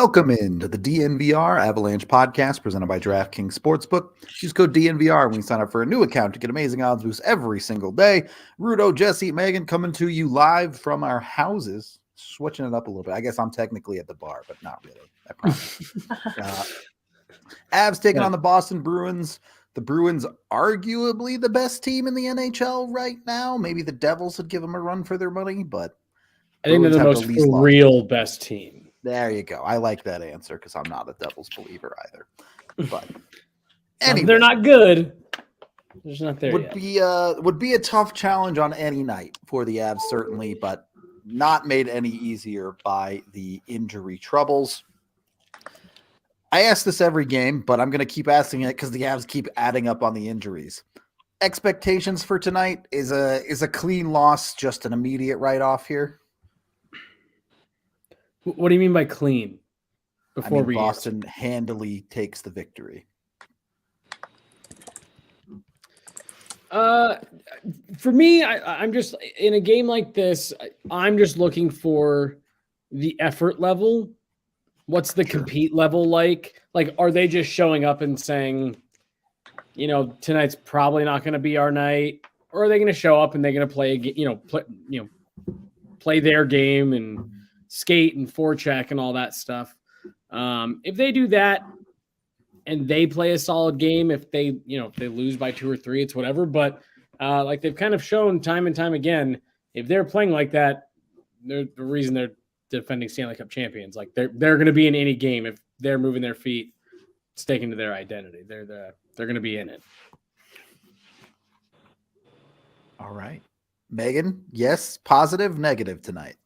Welcome into the DNVR Avalanche podcast presented by DraftKings Sportsbook. Use code DNVR when you sign up for a new account to get amazing odds boosts every single day. Rudo, Jesse, Megan coming to you live from our houses, switching it up a little bit. I guess I'm technically at the bar, but not really. I promise. Avs taking on the Boston Bruins. The Bruins arguably the best team in the NHL right now. Maybe the Devils would give them a run for their money, but I think they're the most for real best team. There you go. I like that answer because I'm not a Devils believer either. But anyway, they're not good. They're just not there yet. Would be a tough challenge on any night for the Avs, certainly, but not made any easier by the injury troubles. I ask this every game, but I'm going to keep asking it because the Avs keep adding up on the injuries. Expectations for tonight is a clean loss, just an immediate write-off here. What do you mean by clean? Boston handily takes the victory. For me, I'm just in a game like this. I'm just looking for the effort level. What's the compete level like? Like, are they just showing up and saying, tonight's probably not going to be our night, or are they going to show up and they're going to play play their game and skate and forecheck and all that stuff? If they do that and they play a solid game, if they lose by 2 or 3, it's whatever. But like they've kind of shown time and time again, if they're playing like that, they're the reason they're defending Stanley Cup champions. Like they're going to be in any game if they're moving their feet, sticking to their identity. They're going to be in it. All right, Megan. Yes, positive, negative tonight.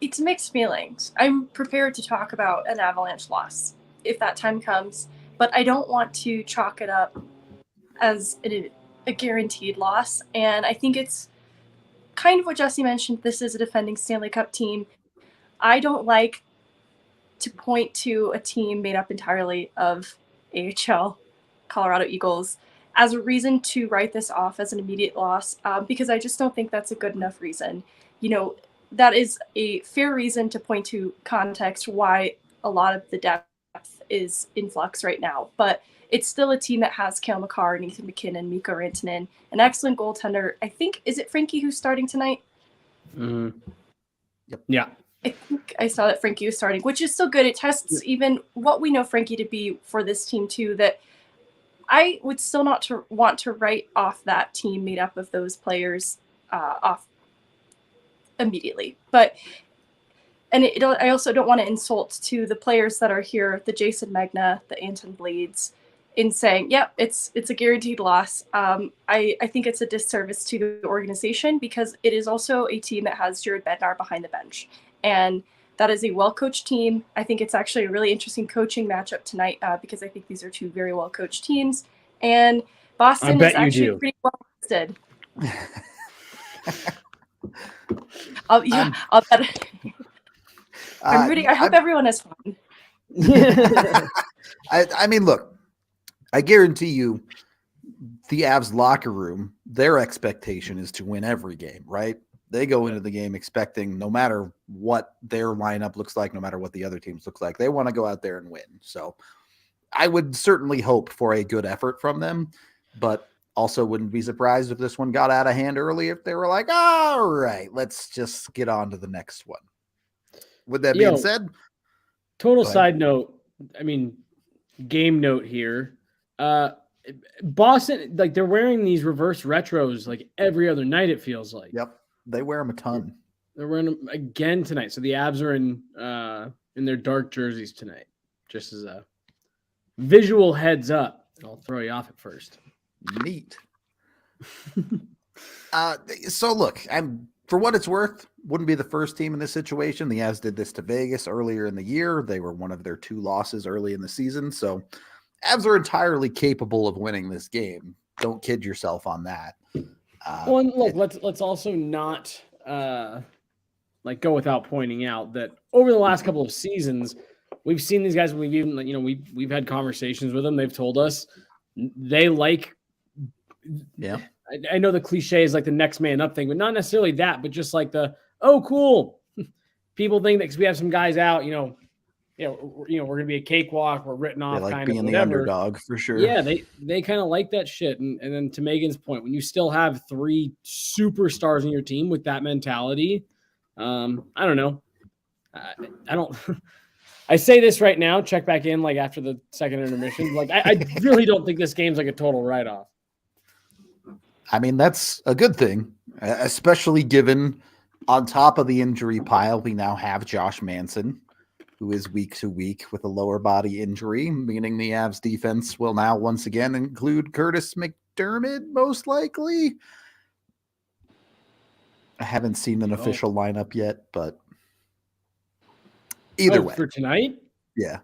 It's mixed feelings. I'm prepared to talk about an Avalanche loss if that time comes, but I don't want to chalk it up as a guaranteed loss. And I think it's kind of what Jesse mentioned. This is a defending Stanley Cup team. I don't like to point to a team made up entirely of AHL Colorado Eagles as a reason to write this off as an immediate loss, because I just don't think that's a good enough reason. That is a fair reason to point to context why a lot of the depth is in flux right now. But it's still a team that has Cale Makar, Nathan MacKinnon, Mikko Rantanen, an excellent goaltender. I think, is it Frankie who's starting tonight? Mm-hmm. Yep. Yeah. I think I saw that Frankie was starting, which is still good. It tests even what we know Frankie to be for this team too, that I would still not want to write off that team made up of those players off immediately. But I also don't want to insult to the players that are here, the Jason Megna, the Anton Blades, in saying, it's a guaranteed loss. I think it's a disservice to the organization because it is also a team that has Jared Bednar behind the bench. And that is a well-coached team. I think it's actually a really interesting coaching matchup tonight because I think these are two very well-coached teams. And Boston is actually pretty well listed. I'll bet. I'm rooting. I hope everyone has fun. I mean, look, I guarantee you the Avs locker room, their expectation is to win every game, right? They go into the game expecting no matter what their lineup looks like, no matter what the other teams look like, they want to go out there and win. So I would certainly hope for a good effort from them, but also wouldn't be surprised if this one got out of hand early, if they were like, all right, let's just get on to the next one. With that being said, total side note, game note here. Boston, like they're wearing these reverse retros like every other night, it feels like. Yep. They wear them a ton. They're wearing them again tonight. So the Avs are in their dark jerseys tonight. Just as a visual heads up. I'll throw you off at first. Neat. So look, for what it's worth, wouldn't be the first team in this situation. The Avs did this to Vegas earlier in the year. They were one of their 2 losses early in the season. So Avs are entirely capable of winning this game. Don't kid yourself on that. Well, look, let's also not go without pointing out that over the last couple of seasons, we've seen these guys. We've even we've had conversations with them. They've told us they like. Yeah, I know the cliche is like the next man up thing, but not necessarily that. But just like oh cool, people think that because we have some guys out, we're going to be a cakewalk. We're written off, They like kind being of the whatever. underdog for sure. Yeah, they kind of like that shit. And then to Megan's point, when you still have 3 superstars in your team with that mentality, I don't know. I don't. I say this right now. Check back in like after the second intermission. Like I really don't think this game's like a total write-off. I mean, that's a good thing, especially given on top of the injury pile, we now have Josh Manson, who is week to week with a lower body injury, meaning the Avs defense will now once again include Curtis McDermott, most likely. I haven't seen an official lineup yet, but either way. For tonight? Yeah.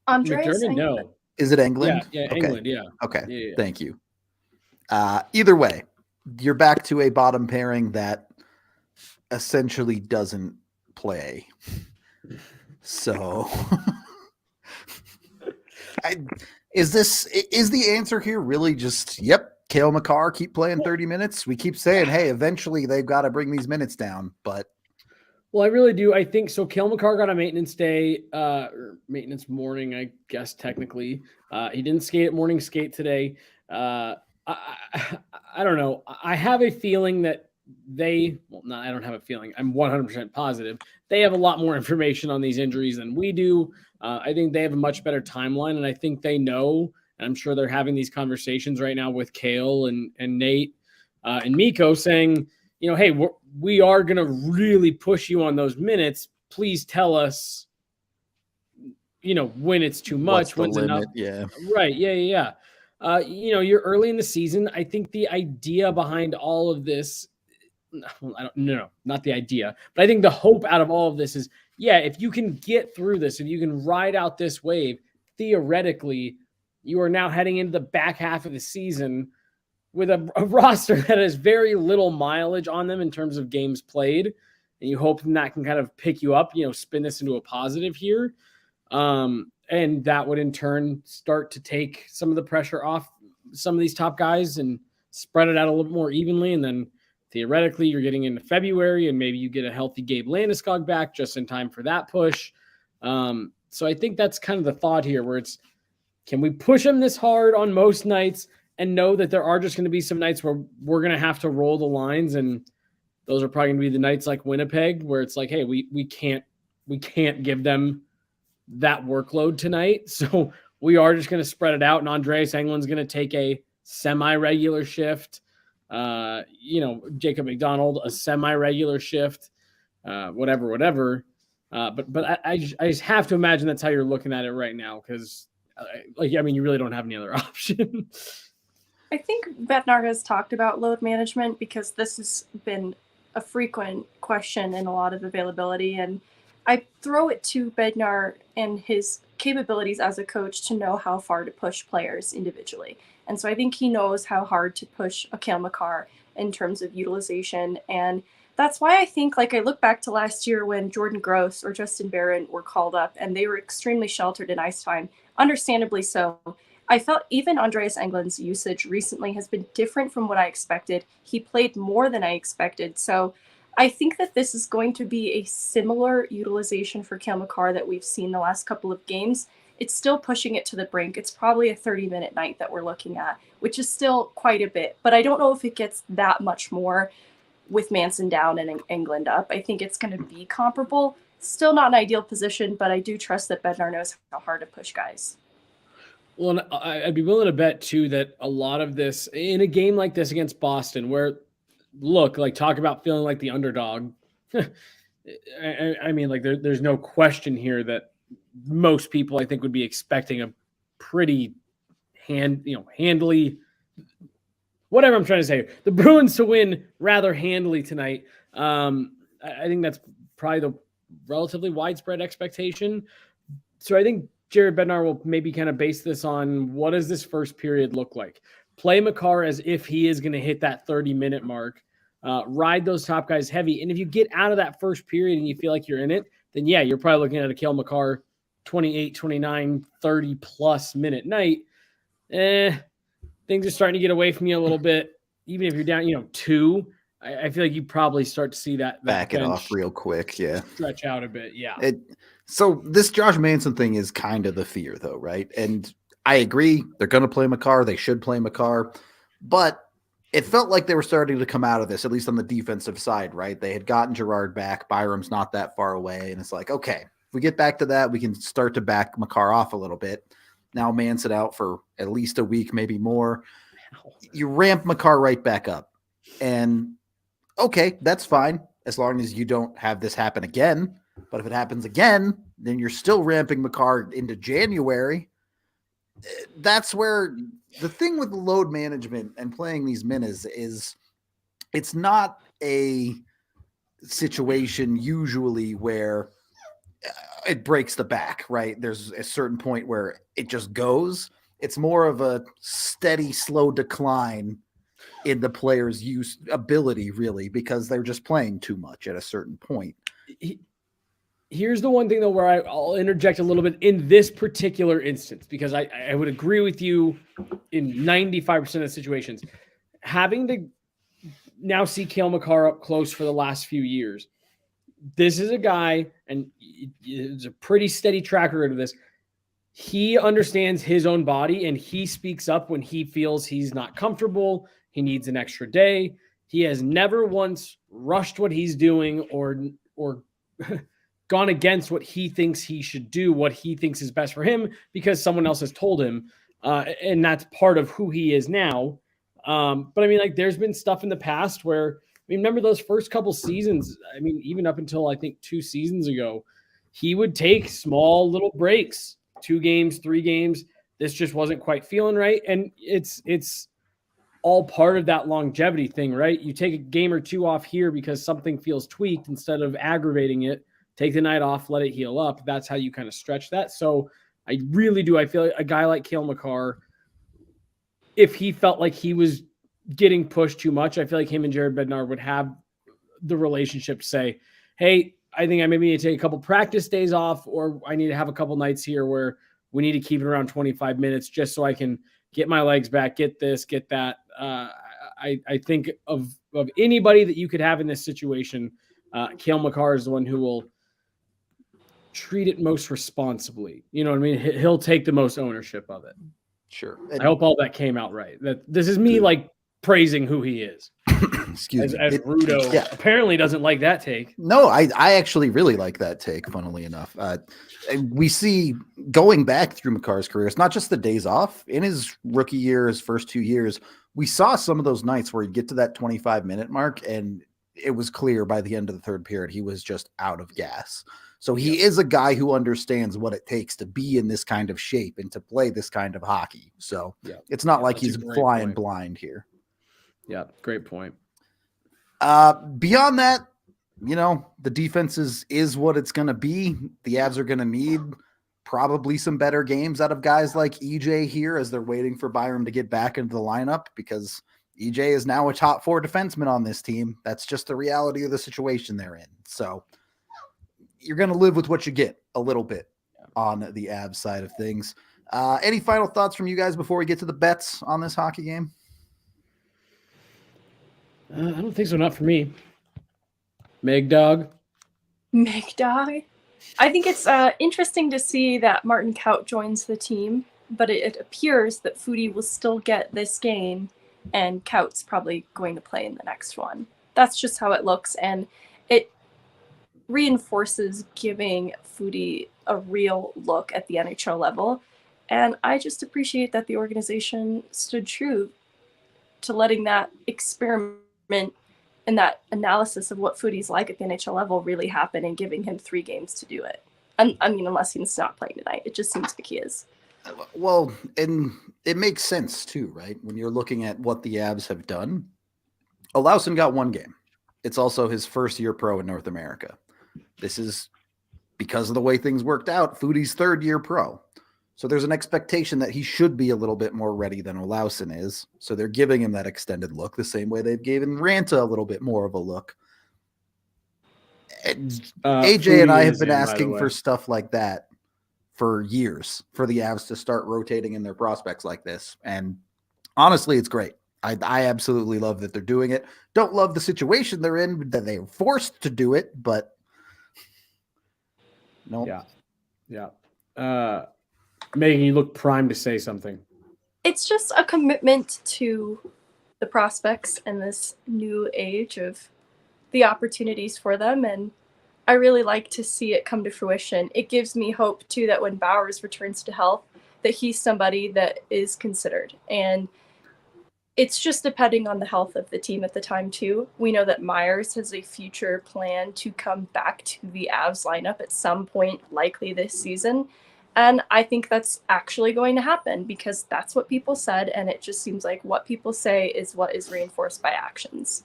Andreas McDermott, Englund. no. Is it England? Yeah, okay. England, yeah. Okay, Yeah. Thank you. Either way, you're back to a bottom pairing that essentially doesn't play. So is the answer here really just, yep, Cale Makar, keep playing 30 minutes? We keep saying, hey, eventually they've got to bring these minutes down, but well, I really do. I think so. Cale Makar got a maintenance day, or maintenance morning, I guess technically. He didn't skate at morning skate today. I don't know. I have a feeling that I don't have a feeling. I'm 100% positive. They have a lot more information on these injuries than we do. I think they have a much better timeline, and I think they know, and I'm sure they're having these conversations right now with Cale and Nate and Mikko saying, hey, we are going to really push you on those minutes. Please tell us, when it's too much, when's enough. Yeah. Right. Yeah. You're early in the season. I think the idea behind all of this, not the idea, but I think the hope out of all of this is, if you can get through this, if you can ride out this wave, theoretically, you are now heading into the back half of the season with a roster that has very little mileage on them in terms of games played. And you hope that can kind of pick you up, spin this into a positive here. And that would in turn start to take some of the pressure off some of these top guys and spread it out a little bit more evenly. And then theoretically you're getting into February and maybe you get a healthy Gabe Landeskog back just in time for that push. So I think that's kind of the thought here where it's, can we push them this hard on most nights and know that there are just going to be some nights where we're going to have to roll the lines, and those are probably going to be the nights like Winnipeg where it's like, hey, we can't give them that workload tonight. So we are just going to spread it out, and Andreas Englund's going to take a semi-regular shift. Jacob McDonald, a semi-regular shift, whatever. But I just have to imagine that's how you're looking at it right now. Cause you really don't have any other option. I think Bednar has talked about load management because this has been a frequent question in a lot of availability. And I throw it to Bednar and his capabilities as a coach to know how far to push players individually. And so I think he knows how hard to push a Cale Makar in terms of utilization. And that's why I think, I look back to last year when Jordan Gross or Justin Barron were called up and they were extremely sheltered in ice time, understandably so. I felt even Andreas Englund's usage recently has been different from what I expected. He played more than I expected. So I think that this is going to be a similar utilization for Cale Makar that we've seen the last couple of games. It's still pushing it to the brink. It's probably a 30-minute night that we're looking at, which is still quite a bit. But I don't know if it gets that much more with Manson down and Englund up. I think it's going to be comparable. Still not an ideal position, but I do trust that Bednar knows how hard to push guys. Well, and I'd be willing to bet, too, that a lot of this, in a game like this against Boston, where, talk about feeling like the underdog. There's no question here that most people, I think, would be expecting a pretty handily, whatever I'm trying to say, the Bruins to win rather handily tonight. I think that's probably the relatively widespread expectation. So I think Jared Bednar will maybe kind of base this on what does this first period look like? Play Makar as if he is going to hit that 30-minute mark. Ride those top guys heavy. And if you get out of that first period and you feel like you're in it, then you're probably looking at a Cale Makar 28, 29, 30-plus minute night. Things are starting to get away from you a little bit. Even if you're down, 2, I feel like you probably start to see that Back it bench off real quick. Yeah. stretch out a bit. Yeah. So this Josh Manson thing is kind of the fear, though, right? And I agree. They're going to play Makar. They should play Makar. But it felt like they were starting to come out of this, at least on the defensive side, right? They had gotten Girard back. Byram's not that far away. And it's like, okay, if we get back to that, we can start to back Makar off a little bit. Now Manson out for at least a week, maybe more. You ramp Makar right back up. And okay, that's fine, as long as you don't have this happen again. But if it happens again, then you're still ramping Makar into January. That's where the thing with load management and playing these minutes is it's not a situation usually where it breaks the back, right? There's a certain point where it just goes. It's more of a steady, slow decline in the player's ability, really, because they're just playing too much at a certain point. Here's the one thing, though, where I'll interject a little bit in this particular instance, because I would agree with you in 95% of the situations. Having to now see Cale Makar up close for the last few years, this is a guy, and it's a pretty steady track record of this. He understands his own body, and he speaks up when he feels he's not comfortable. He needs an extra day. He has never once rushed what he's doing or gone against what he thinks he should do, what he thinks is best for him, because someone else has told him. And that's part of who he is now. But I mean, like, there's been stuff in the past where, I mean, remember those first couple seasons? I mean, even up until I think 2 seasons ago, he would take small little breaks, 2 games, 3 games. This just wasn't quite feeling right. And it's all part of that longevity thing, right? You take a game or 2 off here because something feels tweaked instead of aggravating it. Take the night off, let it heal up. That's how you kind of stretch that. So I really do. I feel like a guy like Cale Makar, if he felt like he was getting pushed too much, I feel like him and Jared Bednar would have the relationship to say, hey, I think I maybe need to take a couple practice days off, or I need to have a couple nights here where we need to keep it around 25 minutes just so I can get my legs back, get this, get that. I think of anybody that you could have in this situation, Cale Makar is the one who will treat it most responsibly. You know what I mean? He'll take the most ownership of it. Sure. I hope all that came out right. That this is me like praising who he is. Excuse me. As Rudo apparently doesn't like that take. No, I actually really like that take, funnily enough. We see going back through Makar's career, it's not just the days off. In his rookie year, his first 2 years, we saw some of those nights where he'd get to that 25-minute mark, and it was clear by the end of the third period he was just out of gas. So he is a guy who understands what it takes to be in this kind of shape and to play this kind of hockey. So it's not like he's flying blind here. Yeah, great point. Beyond that, you know, the defense is what it's going to be. The Avs are going to need probably some better games out of guys like EJ here as they're waiting for Byram to get back into the lineup, because EJ is now a top 4 defenseman on this team. That's just the reality of the situation they're in. So you're going to live with what you get a little bit on the Avs side of things. Any final thoughts from you guys before we get to the bets on this hockey game? I don't think so. Not for me. Meg Dog. I think it's interesting to see that Martin Kaut joins the team, but it appears that Foodie will still get this game, and Kaut's probably going to play in the next one. That's just how it looks, and it reinforces giving Foodie a real look at the NHL level. And I just appreciate that the organization stood true to letting that experiment and that analysis of what Foodie's like at the NHL level really happen, and giving him 3 games to do it. I mean, unless he's not playing tonight. It just seems like he is. Well, and it makes sense too, right? When you're looking at what the Avs have done, Olausson got 1 game. It's also his first year pro in North America. This is because of the way things worked out, Foodie's 3rd year pro. So there's an expectation that he should be a little bit more ready than Olausson is. So they're giving him that extended look the same way they've given Ranta a little bit more of a look. AJ and I have been asking for stuff like that for years, for the Avs to start rotating in their prospects like this. And honestly, it's great. I absolutely love that they're doing it. Don't love the situation they're in, that they're forced to do it, but no. Yeah. Megan, you look primed to say something. It's just a commitment to the prospects and this new age of the opportunities for them. And I really like to see it come to fruition. It gives me hope, too, that when Bowers returns to health, that he's somebody that is considered. And it's just depending on the health of the team at the time, too. We know that Myers has a future plan to come back to the Avs lineup at some point, likely this season. And I think that's actually going to happen because that's what people said. And it just seems like what people say is what is reinforced by actions.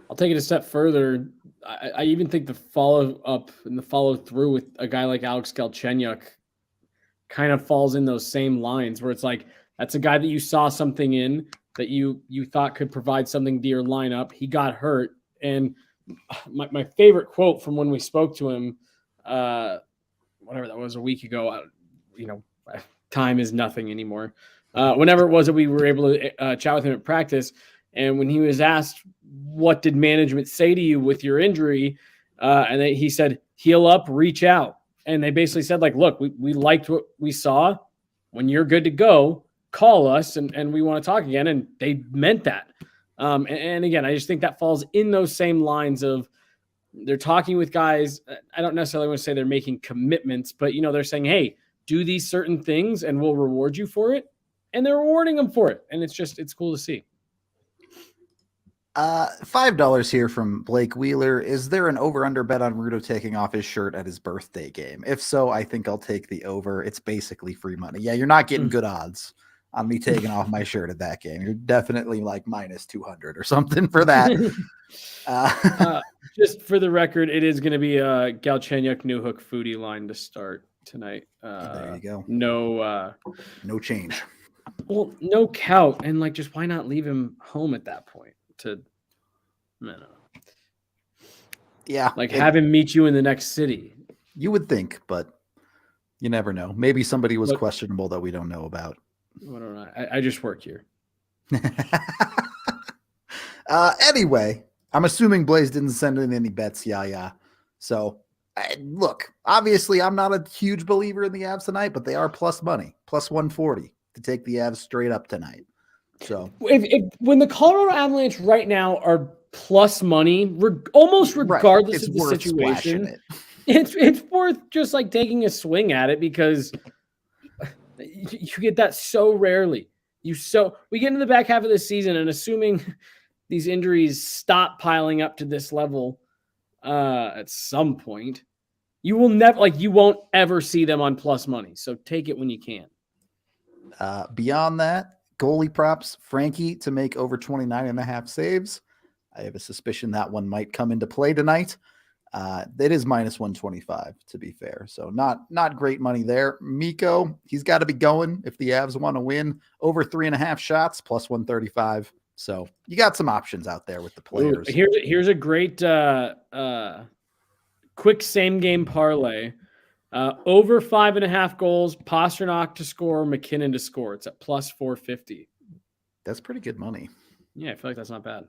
I'll take it a step further. I even think the follow-up and the follow-through with a guy like Alex Galchenyuk kind of falls in those same lines where it's like, that's a guy that you saw something in that you thought could provide something to your lineup. He got hurt. And my favorite quote from when we spoke to him, whatever that was a week ago, time is nothing anymore. Whenever it was that we were able to chat with him at practice, and when he was asked, what did management say to you with your injury? And he said, heal up, reach out. And they basically said, like, look, we liked what we saw. When you're good to go, call us and we want to talk again. And they meant that. And again, I just think that falls in those same lines of they're talking with guys. I don't necessarily want to say they're making commitments, but, they're saying, hey, do these certain things and we'll reward you for it. And they're rewarding them for it. And it's cool to see. $5 here from Blake Wheeler. Is there an over-under bet on Rudo taking off his shirt at his birthday game? If so, I think I'll take the over. It's basically free money. Yeah, you're not getting good odds on me taking off my shirt at that game. You're definitely like minus 200 or something for that. Just for the record, it is going to be a Galchenyuk New Hook Foodie line to start tonight. There you go. No change. Well, no Cout, and just why not leave him home at that point? No. Yeah. Have him meet you in the next city. You would think, but you never know. Maybe somebody was questionable that we don't know about. I don't know. I just work here. Anyway, I'm assuming Blaze didn't send in any bets. Yeah. So, look, obviously I'm not a huge believer in the Avs tonight, but they are plus money, plus 140 to take the Avs straight up tonight. So when the Colorado Avalanche right now are plus money, almost regardless of the situation, it's worth just taking a swing at it because you get that so rarely. We get into the back half of the season and assuming these injuries stop piling up to this level at some point, you will never you won't ever see them on plus money. So take it when you can. Beyond that, goalie props, Frankie to make over 29.5 saves. I have a suspicion that one might come into play tonight. It is minus 125 to be fair. So not great money there. Mikko, he's got to be going if the Avs want to win. Over 3.5 shots, plus 135. So you got some options out there with the players. Ooh, here's a great quick same game parlay. Over 5.5 goals, Pasternak to score, McKinnon to score. It's at plus 450. That's pretty good money. Yeah, I feel like that's not bad.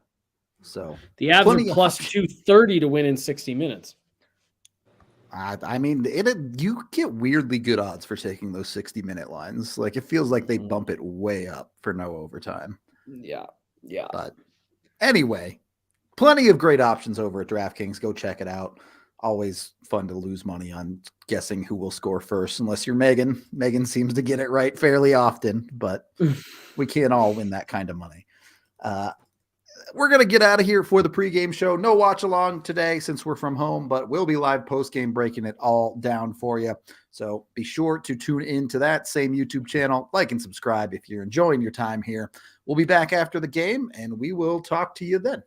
So the Avs are plus 230 to win in 60 minutes. I mean, you get weirdly good odds for taking those 60-minute lines. It feels like they bump it way up for no overtime. Yeah. But anyway, plenty of great options over at DraftKings. Go check it out. Always fun to lose money on guessing who will score first, unless you're Megan. Megan seems to get it right fairly often, but we can't all win that kind of money. We're going to get out of here for the pregame show. No watch along today since we're from home, but we'll be live postgame breaking it all down for you. So be sure to tune into that same YouTube channel, like and subscribe if you're enjoying your time here. We'll be back after the game, and we will talk to you then.